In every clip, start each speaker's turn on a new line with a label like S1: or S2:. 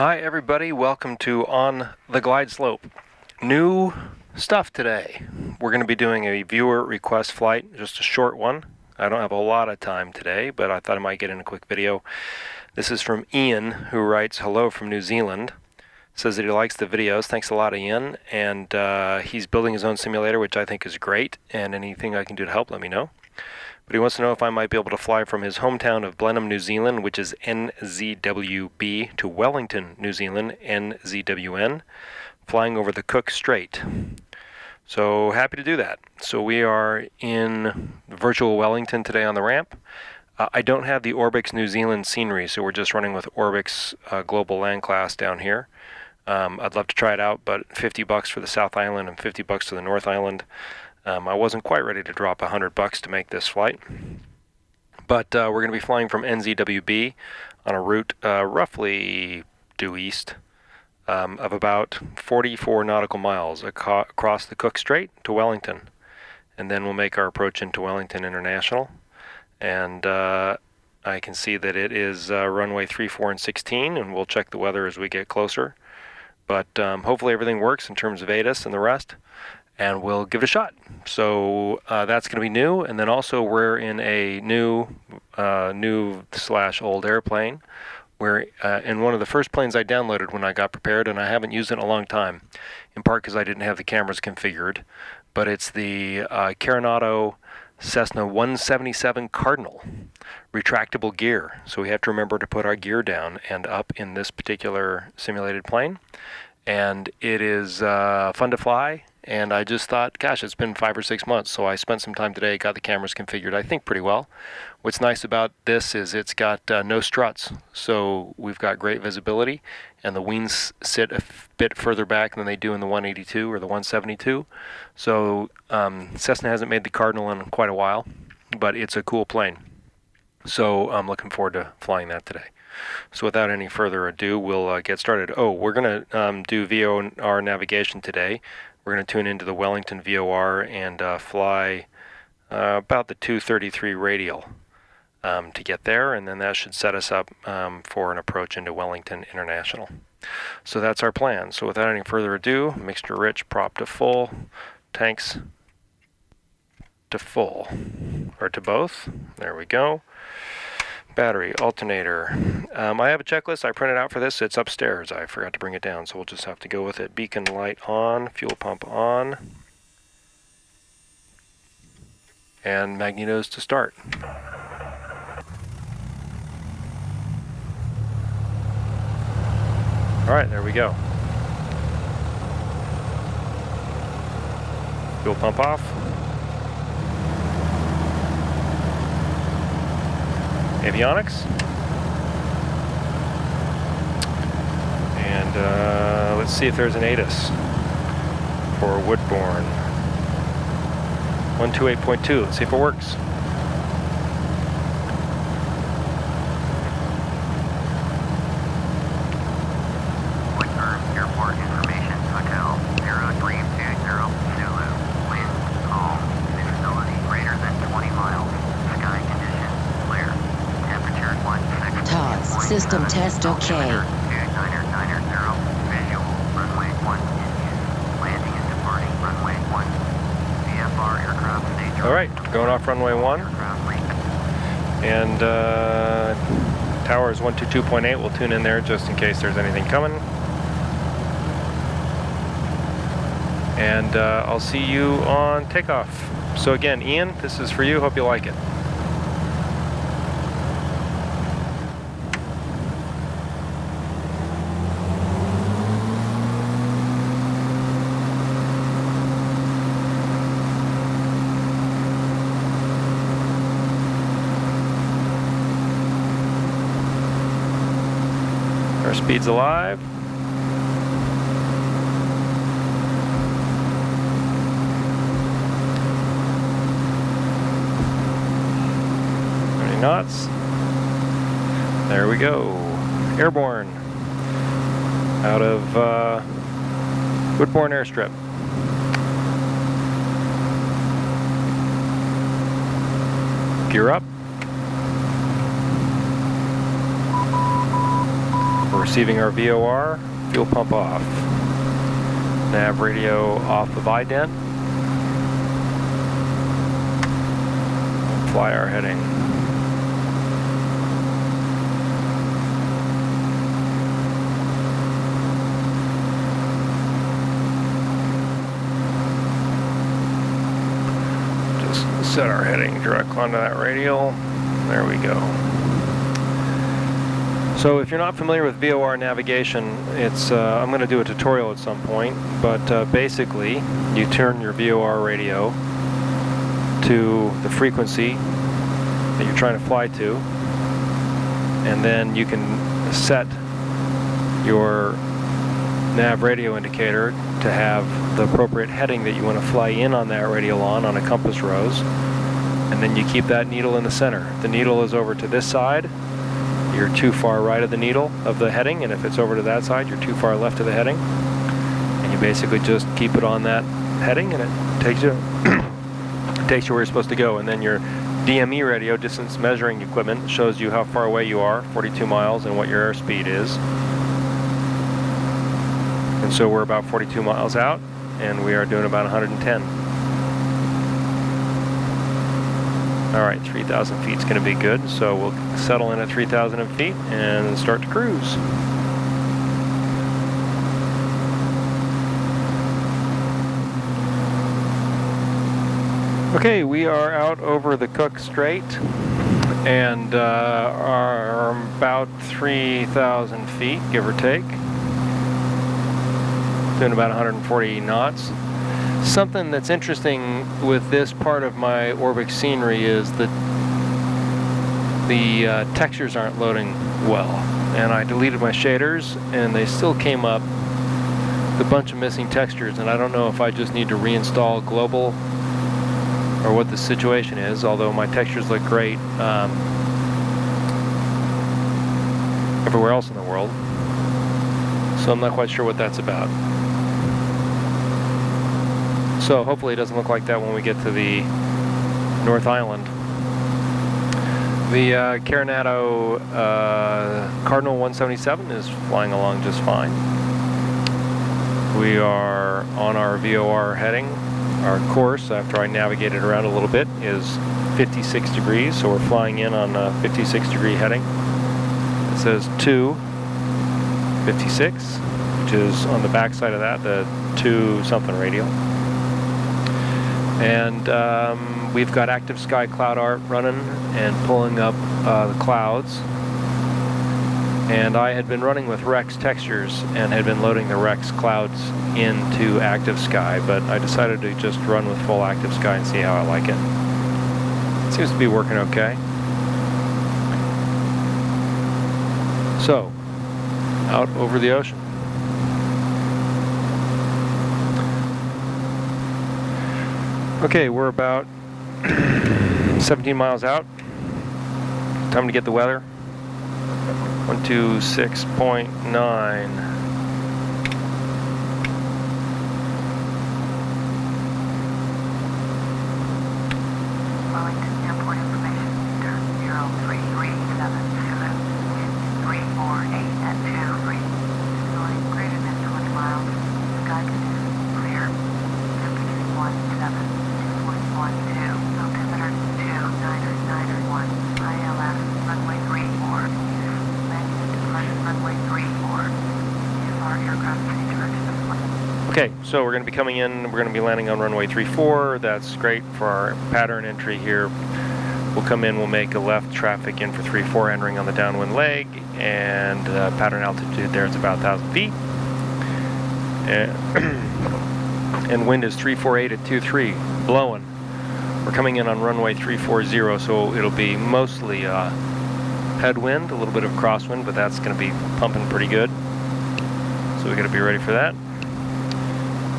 S1: Hi everybody, welcome to On the Glide Slope. New stuff today. We're going to be doing a viewer request flight, just a short one. I don't have a lot of time today, but I thought I might get in a quick video. This is from Ian, who writes, hello from New Zealand. Says that he likes the videos. Thanks a lot, Ian. And he's building his own simulator, which I think is great, and anything I can do to help, let me know. But he wants to know if I might be able to fly from his hometown of Blenheim, New Zealand, which is NZWB, to Wellington, New Zealand, NZWN, flying over the Cook Strait. So happy to do that. So we are in virtual Wellington today on the ramp. I don't have the Orbix New Zealand scenery, so we're just running with Orbix Global Land Class down here. I'd love to try it out, but $50 for the South Island and $50 to the North Island. I wasn't quite ready to drop $100 to make this flight, but we're going to be flying from NZWB on a route roughly due east of about 44 nautical miles across the Cook Strait to Wellington, and then we'll make our approach into Wellington International. And I can see that it is runway 34 and 16, and we'll check the weather as we get closer. But hopefully everything works in terms of ATIS and the rest, and we'll give it a shot. So that's going to be new, and then also we're in a new/old airplane. We're in one of the first planes I downloaded when I got prepared, and I haven't used it in a long time, in part because I didn't have the cameras configured. But it's the Coronado Cessna 177 Cardinal retractable gear. So we have to remember to put our gear down and up in this particular simulated plane. And it is fun to fly. And I just thought, gosh, it's been 5 or 6 months, so I spent some time today, got the cameras configured, I think pretty well. What's nice about this is it's got no struts, so we've got great visibility, and the wings sit a bit further back than they do in the 182 or the 172. So Cessna hasn't made the Cardinal in quite a while, but it's a cool plane. So I'm looking forward to flying that today. So without any further ado, we'll get started. Oh, we're going to do Vor Navigation today. We're going to tune into the Wellington VOR and fly about the 233 radial to get there, and then that should set us up for an approach into Wellington International. So that's our plan. So without any further ado, mixture rich, prop to full, tanks to full, or to both. There we go. Battery, alternator. I have a checklist I printed out for this. It's upstairs. I forgot to bring it down, so we'll just have to go with it. Beacon light on, fuel pump on, and magnetos to start. All right, there we go. Fuel pump off. Avionics, and let's see if there's an ATIS for Woodbourne. 128.2, let's see if it works.
S2: Confirm airport information, hotel 0320 Zulu, wind calm, visibility greater than 20 miles, sky conditions clear.
S3: TOS, system test OK.
S2: Visual, runway 1 in use. Landing and departing runway 1. VFR aircraft stage.
S1: All right, going off runway 1. And tower is 122.8. We'll tune in there just in case there's anything coming. And I'll see you on takeoff. So again, Ian, this is for you. Hope you like it. Our speed's alive. Knots. There we go. Airborne out of Woodbourne Airstrip. Gear up. receiving our VOR, fuel pump off. Nav radio off of ident. Fly our heading. Just set our heading direct onto that radial. There we go. So if you're not familiar with VOR navigation, it's I'm going to do a tutorial at some point, but basically you turn your VOR radio to the frequency that you're trying to fly to, and then you can set your nav radio indicator to have the appropriate heading that you want to fly in on that radial on a compass rose, and then you keep that needle in the center. If the needle is over to this side, you're too far right of the needle of the heading, and if it's over to that side, you're too far left of the heading. And you basically just keep it on that heading, and it takes you takes you where you're supposed to go. And then your DME radio, distance measuring equipment, shows you how far away you are, 42 miles, and what your airspeed is. And so we're about 42 miles out, and we are doing about 110. All right, 3,000 feet is going to be good, so we'll settle in at 3,000 feet and start to cruise. Okay, we are out over the Cook Strait and are about 3,000 feet, give or take. Doing about 140 knots. Something that's interesting with this part of my Orbix scenery is that the textures aren't loading well. And I deleted my shaders and they still came up with a bunch of missing textures, and I don't know if I just need to reinstall global or what the situation is, although my textures look great everywhere else in the world. So I'm not quite sure what that's about. So hopefully it doesn't look like that when we get to the North Island. The Carenado Cardinal 177 is flying along just fine. We are on our VOR heading. Our course, after I navigated around a little bit, is 56 degrees, so we're flying in on a 56 degree heading. It says 256, which is on the back side of that, the 2 something radial. And we've got active sky cloud art running and pulling up the clouds. And I had been running with Rex textures and had been loading the Rex clouds into active sky, but I decided to just run with full active sky and see how I like it. Seems to be working okay. So, out over the ocean. Okay, we're about 17 miles out. Time to get the weather. 126.9.
S2: Wellington Airport information, turn 03377, wind 348 at 23, going greater than 20 miles, sky conditions clear, temperature 17, 2.12, altimeter 29991, ILS, runway 34, landing at departure runway 34, our aircraft in direction of flight.
S1: Okay, so we're going to be coming in, we're going to be landing on runway 34. That's great for our pattern entry here. We'll come in, we'll make a left traffic in for 34, entering on the downwind leg, and pattern altitude there is about 1,000 feet. And wind is 348 at 23, blowing. We're coming in on runway 340, so it'll be mostly headwind, a little bit of crosswind, but that's going to be pumping pretty good. So we got to be ready for that.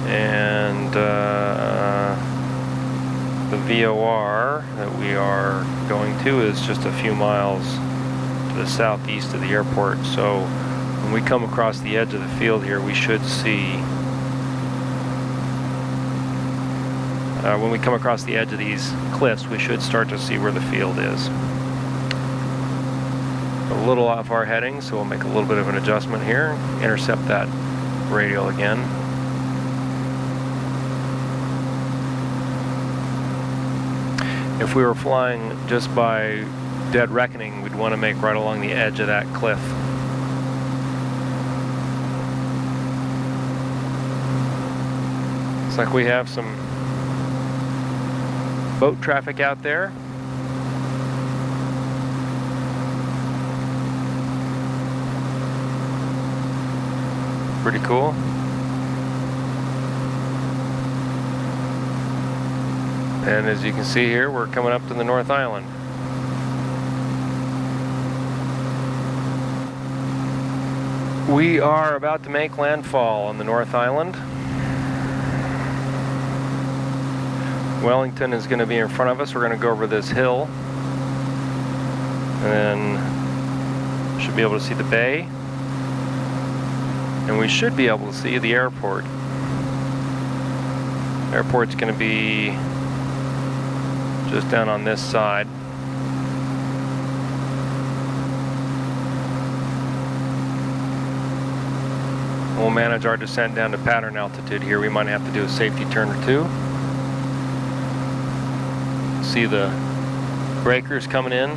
S1: And the VOR that we are going to is just a few miles to the southeast of the airport. So when we come across the edge of the field here, we should see, when we come across the edge of these cliffs, we should start to see where the field is. But a little off our heading, so we'll make a little bit of an adjustment here. Intercept that radial again. If we were flying just by dead reckoning, we'd want to make right along the edge of that cliff. Looks like we have some boat traffic out there. Pretty cool. And as you can see here, we're coming up to the North Island. We are about to make landfall on the North Island. Wellington is going to be in front of us. We're going to go over this hill. And then should be able to see the bay. And we should be able to see the airport. Airport's going to be just down on this side. We'll manage our descent down to pattern altitude here. We might have to do a safety turn or two. See the breakers coming in.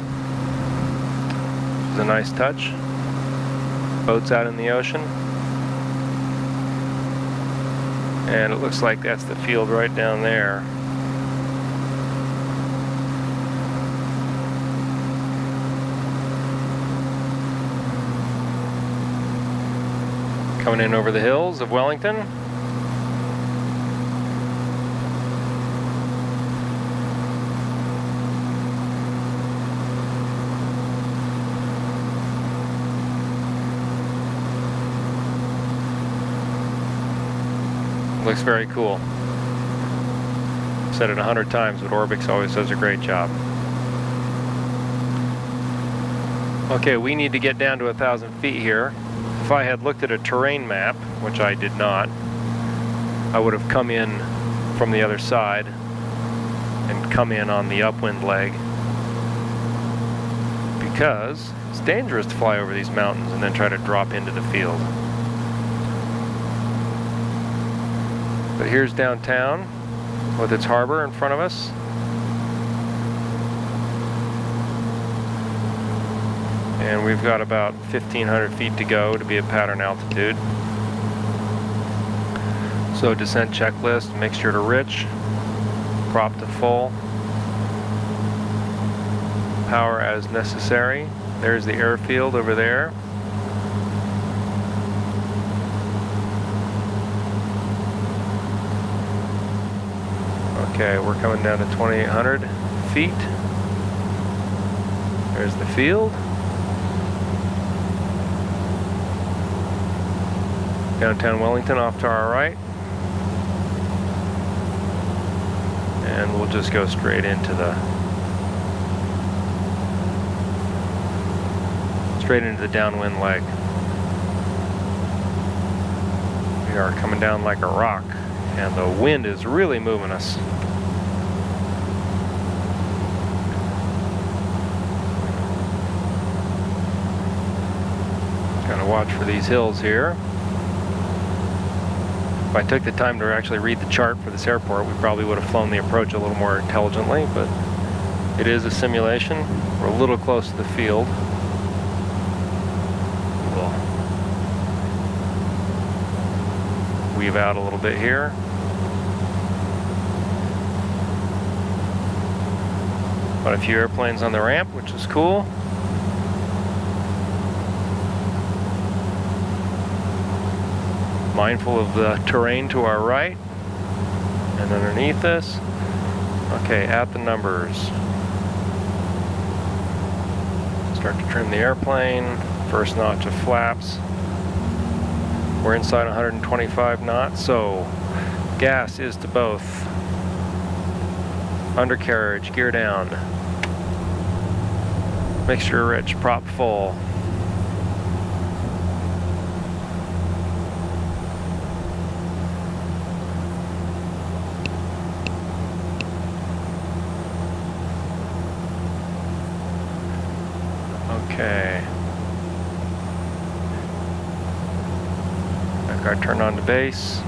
S1: Which is a nice touch. Boats out in the ocean. And it looks like that's the field right down there. Coming in over the hills of Wellington. Looks very cool. Said it 100 times, but Orbix always does a great job. Okay, we need to get down to 1,000 feet here. If I had looked at a terrain map, which I did not, I would have come in from the other side and come in on the upwind leg, because it's dangerous to fly over these mountains and then try to drop into the field. But here's downtown with its harbor in front of us. And we've got about 1,500 feet to go to be at pattern altitude. So descent checklist, mixture to rich, prop to full, power as necessary. There's the airfield over there. Okay, we're coming down to 2,800 feet. There's the field. Downtown Wellington off to our right. And we'll just go straight into the downwind leg. We are coming down like a rock, and the wind is really moving us. Gotta watch for these hills here. If I took the time to actually read the chart for this airport, we probably would have flown the approach a little more intelligently, but it is a simulation. We're a little close to the field. We'll weave out a little bit here. Got a few airplanes on the ramp, which is cool. Mindful of the terrain to our right and underneath us. Okay, at the numbers. Start to trim the airplane. First notch of flaps. We're inside 125 knots, so gas is to both. Undercarriage, gear down. Mixture rich, prop full. Okay. Got turned on to base.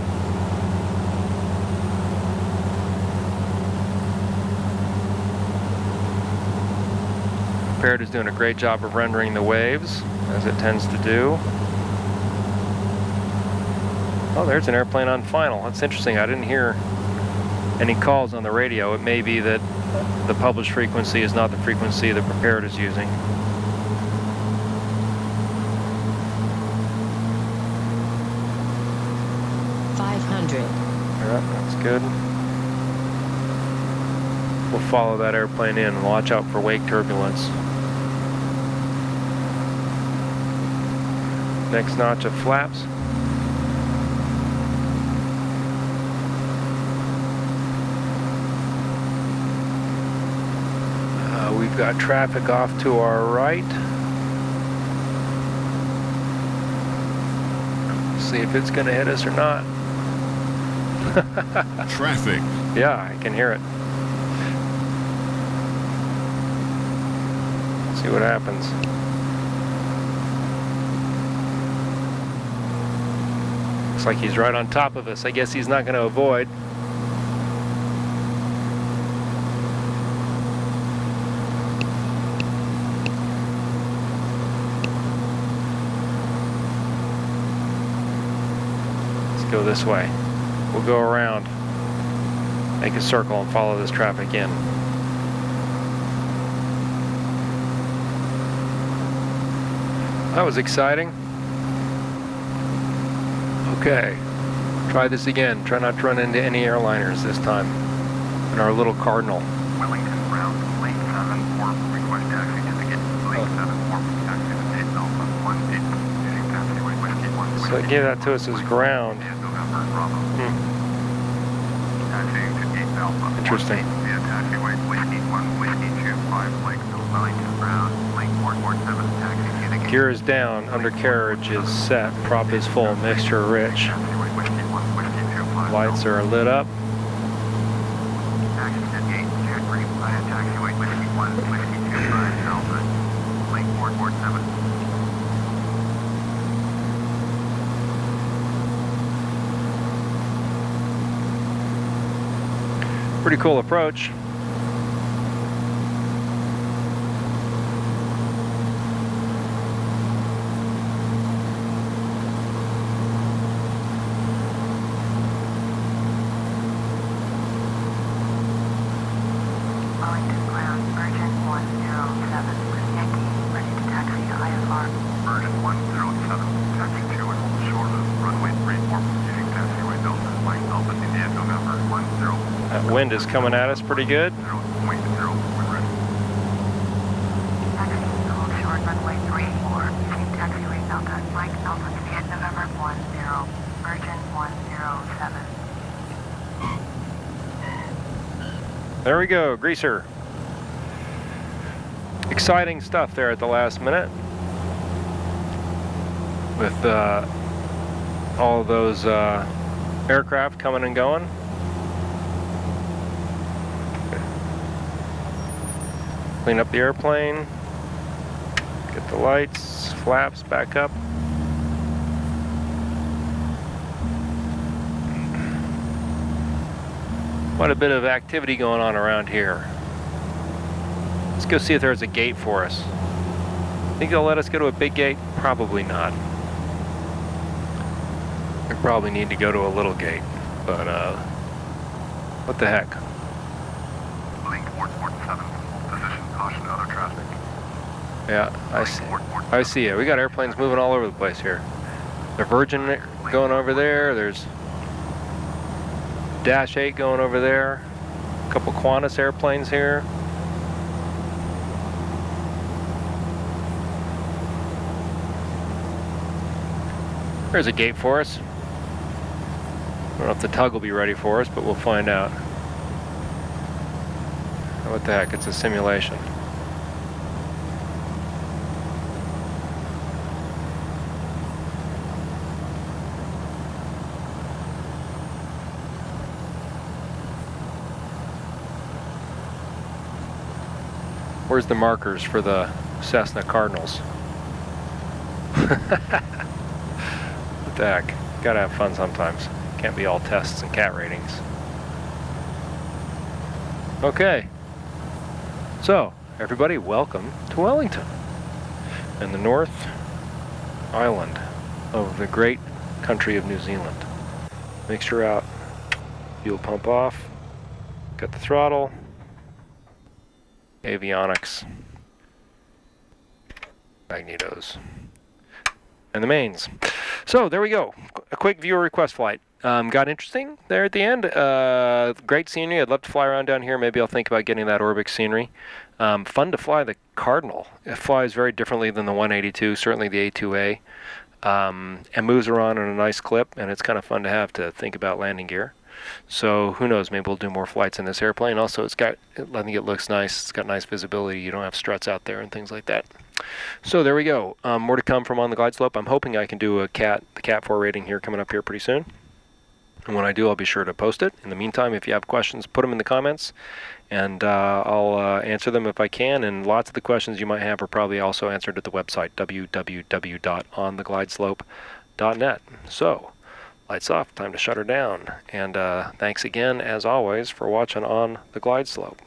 S1: Prepar3D is doing a great job of rendering the waves, as it tends to do. Oh, there's an airplane on final. That's interesting. I didn't hear any calls on the radio. It may be that the published frequency is not the frequency that Prepar3D is using. Yeah, that's good. We'll follow that airplane in and watch out for wake turbulence. Next notch of flaps. We've got traffic off to our right. See if it's going to hit us or not.
S3: Traffic.
S1: Yeah, I can hear it. See what happens. Looks like he's right on top of us. I guess he's not going to avoid. Let's go this way. We'll go around, make a circle, and follow this traffic in. That was exciting. Okay, try this again. Try not to run into any airliners this time. In our little Cardinal.
S4: Wellington ground, lane 7, 4, request taxi ticket. Lane 7, 4, taxi to 8 Alpha, 18, using taxiway whiskey 1.
S1: So it gave that to us as ground.
S4: Taxiing to 8 Alpha.
S1: Interesting.
S4: Via taxiway whiskey 1, whiskey 25, Lakeville, Wellington ground, lane 447, taxi to the gate.
S1: Gear is down, undercarriage is set, prop is full, mixture rich.
S4: Taxiway whiskey 1, whiskey 25.
S1: Lights are lit up.
S4: Taxi to gate, jet green via taxiway whiskey 1, whiskey 25, Alpha, lane 447.
S1: Pretty cool approach.
S2: Wellington ground, Virgin 107, Yankee, ready to taxi to IFR.
S4: Virgin 107, taxi to and hold short of runway 34, using taxiway Delta, flight Alpha India, November 10.
S1: That wind is coming at us pretty good.
S4: 0.0, we're ready.
S2: Taxi to hold short runway 34, using taxiway Delta, flight Alpha India, November 10, Virgin 107.
S1: There we go, greaser. Exciting stuff there at the last minute. With all of those aircraft coming and going. Clean up the airplane. Get the lights, flaps back up. Quite a bit of activity going on around here. Let's go see if there's a gate for us. Think they'll let us go to a big gate? Probably not. We probably need to go to a little gate, but what the heck?
S4: Link 447, position, caution, other traffic.
S1: Yeah, I see it. We got airplanes moving all over the place here. The Virgin going over there. There's Dash 8 going over there. A couple Qantas airplanes here. There's a gate for us. I don't know if the tug will be ready for us, but we'll find out. What the heck, it's a simulation. Where's the markers for the Cessna Cardinals? What the heck? Gotta have fun sometimes. Can't be all tests and cat ratings. Okay. So, everybody, welcome to Wellington and the North Island of the great country of New Zealand. Mixture out, fuel pump off, got the throttle, avionics, magnetos, and the mains. So there we go. A quick viewer request flight. Got interesting there at the end. Great scenery. I'd love to fly around down here. Maybe I'll think about getting that Orbix scenery. Fun to fly the Cardinal. It flies very differently than the 182, certainly the A2A, and moves around in a nice clip, and it's kind of fun to have to think about landing gear. So who knows, maybe we'll do more flights in this airplane. Also, I think it looks nice. It's got nice visibility. You don't have struts out there and things like that. So there we go. More to come from On the Glide Slope. I'm hoping I can do the Cat 4 rating here coming up here pretty soon. And when I do, I'll be sure to post it. In the meantime, if you have questions, put them in the comments, and I'll answer them if I can. And lots of the questions you might have are probably also answered at the website, www.ontheglideslope.net. So, lights off, time to shut her down. And thanks again, as always, for watching On the Glide Slope.